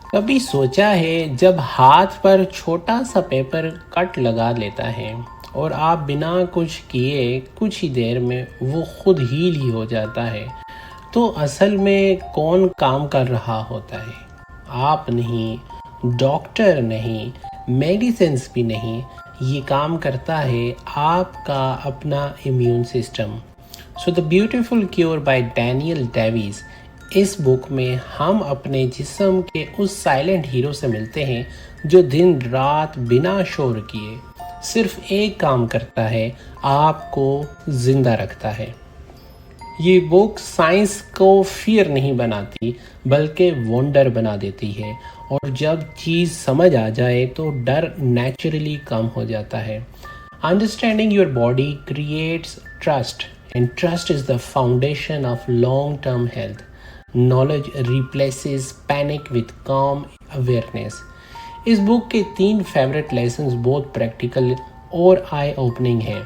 कभी सोचा है जब हाथ पर छोटा सा पेपर कट लगा लेता है और आप बिना कुछ किए कुछ ही देर में वो खुद हील ही हो जाता है, तो असल में कौन काम कर रहा होता है? आप नहीं, डॉक्टर नहीं, मेडिसिन्स भी नहीं। ये काम करता है आपका अपना immune system. So the beautiful cure by Daniel Davis. इस बुक में हम अपने जिस्म के उस साइलेंट हीरो से मिलते हैं जो दिन रात बिना शोर किए सिर्फ एक काम करता है, आपको जिंदा रखता है। ये बुक साइंस को फियर नहीं बनाती बल्कि वंडर बना देती है, और जब चीज़ समझ आ जाए तो डर नेचुरली कम हो जाता है। Understanding your body creates trust, and trust is the foundation of long term health. Knowledge replaces panic with काम अवेयरनेस। इस बुक के 3 फेवरेट लेसन्स बहुत प्रैक्टिकल और आई ओपनिंग हैं।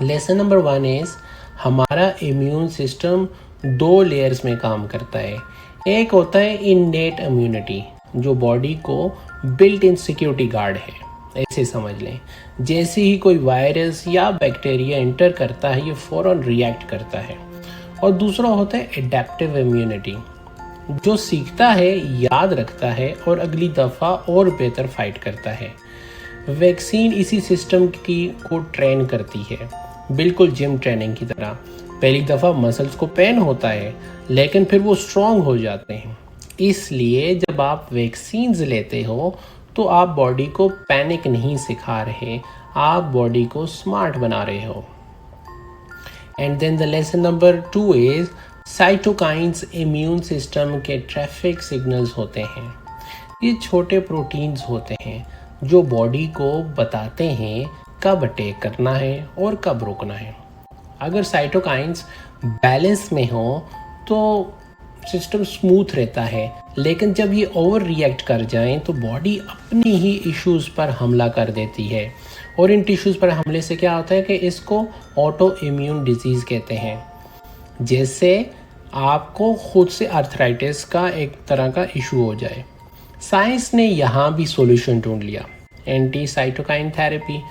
लेसन नंबर 1 इज हमारा इम्यून सिस्टम 2 लेयर्स में काम करता है। एक होता है इननेट इम्यूनिटी, जो बॉडी को बिल्ट इन सिक्योरिटी गार्ड है, ऐसे समझ लें। जैसे ही कोई वायरस या बैक्टीरिया एंटर करता है, ये फ़ौरन रिएक्ट करता है। और दूसरा होता है एडेप्टिव इम्यूनिटी, जो सीखता है, याद रखता है और अगली दफ़ा और बेहतर फाइट करता है। वैक्सीन इसी सिस्टम को ट्रेन करती है, बिल्कुल जिम ट्रेनिंग की तरह। पहली दफ़ा मसल्स को पेन होता है, लेकिन फिर वो स्ट्रॉन्ग हो जाते हैं। इसलिए जब आप वैक्सीन्स लेते हो तो आप बॉडी को पैनिक नहीं सिखा रहे, आप बॉडी को स्मार्ट बना रहे हो। And then the lesson number 2 is cytokines immune system के ट्रैफिक सिग्नल्स होते हैं। ये छोटे प्रोटीन्स होते हैं जो बॉडी को बताते हैं कब अटैक करना है और कब रोकना है। अगर साइटोकाइंस बैलेंस में हो तो सिस्टम स्मूथ रहता है, लेकिन जब ये ओवर रिएक्ट कर जाएं तो बॉडी अपनी ही इश्यूज़ पर हमला कर देती है। और इन टिश्यूज़ पर हमले से क्या होता है कि इसको ऑटो इम्यून डिजीज़ कहते हैं। जैसे आपको खुद से आर्थराइटिस का एक तरह का इशू हो जाए। साइंस ने यहाँ भी सॉल्यूशन ढूंढ लिया, एंटी साइटोकाइन थेरेपी।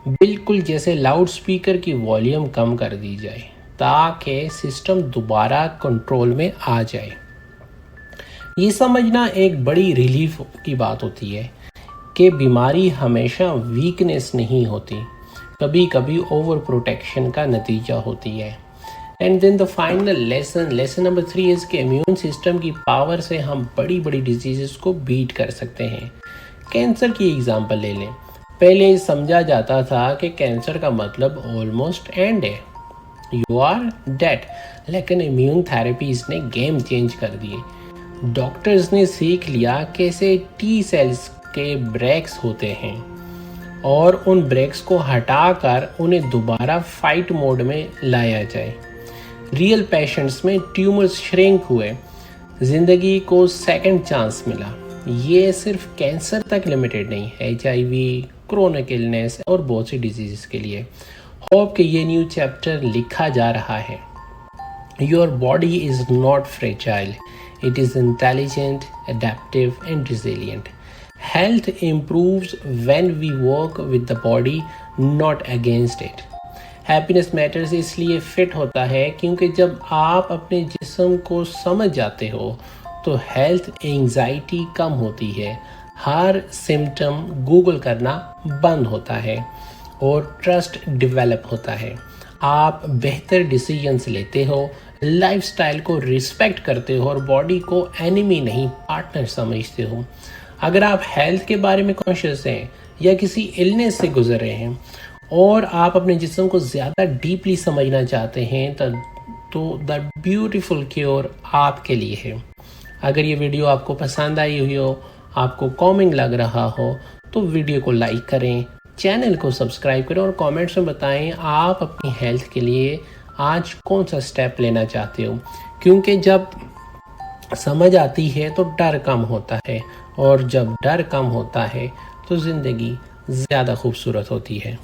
बिल्कुल जैसे लाउड स्पीकर की वॉल्यूम कम कर दी जाए ताकि सिस्टम दोबारा कंट्रोल में आ जाए। ये समझना एक बड़ी रिलीफ की बात होती है कि बीमारी हमेशा वीकनेस नहीं होती, कभी कभी ओवर प्रोटेक्शन का नतीजा होती है। And then the final lesson number 3 is कि इम्यून सिस्टम की पावर से हम बड़ी बड़ी डिजीज़ को बीट कर सकते हैं। कैंसर की एग्जांपल ले लें। पहले समझा जाता था कि कैंसर का मतलब ऑलमोस्ट एंड है, यू आर डेड, लेकिन इम्यून थेरेपीज ने गेम चेंज कर दिए। डॉक्टर्स ने सीख लिया कैसे टी सेल्स के ब्रेक्स होते हैं और उन ब्रेक्स को हटाकर उन्हें दोबारा फाइट मोड में लाया जाए। रियल पेशेंट्स में ट्यूमर्स श्रिंक हुए, जिंदगी को सेकंड चांस मिला। ये सिर्फ कैंसर तक लिमिटेड नहीं, HIV, क्रोनिक इलनेस और बहुत सी डिजीज़ के लिए होप कि ये न्यू चैप्टर लिखा जा रहा है। Your body is not fragile, it is intelligent, adaptive and resilient. Health improves when we work with the body, not against it. Happiness matters इसलिए फिट होता है क्योंकि जब आप अपने जिस्म को समझ जाते हो तो हेल्थ एंजाइटी कम होती है, हर सिम्टम गूगल करना बंद होता है और ट्रस्ट डेवलप होता है। आप बेहतर डिसीजंस लेते हो, लाइफस्टाइल को रिस्पेक्ट करते हो और बॉडी को एनिमी नहीं पार्टनर समझते हो। अगर आप हेल्थ के बारे में कॉन्शियस हैं या किसी इलनेस से गुजर रहे हैं और आप अपने जिस्म को ज़्यादा डीपली समझना चाहते हैं तो द ब्यूटीफुल क्योर आपके लिए है। अगर ये वीडियो आपको पसंद आई हुई हो, आपको कॉमिंग लग रहा हो, तो वीडियो को लाइक करें, चैनल को सब्सक्राइब करें और कमेंट्स में बताएं आप अपनी हेल्थ के लिए आज कौन सा स्टेप लेना चाहते हो। क्योंकि जब समझ आती है तो डर कम होता है, और जब डर कम होता है तो ज़िंदगी ज़्यादा खूबसूरत होती है।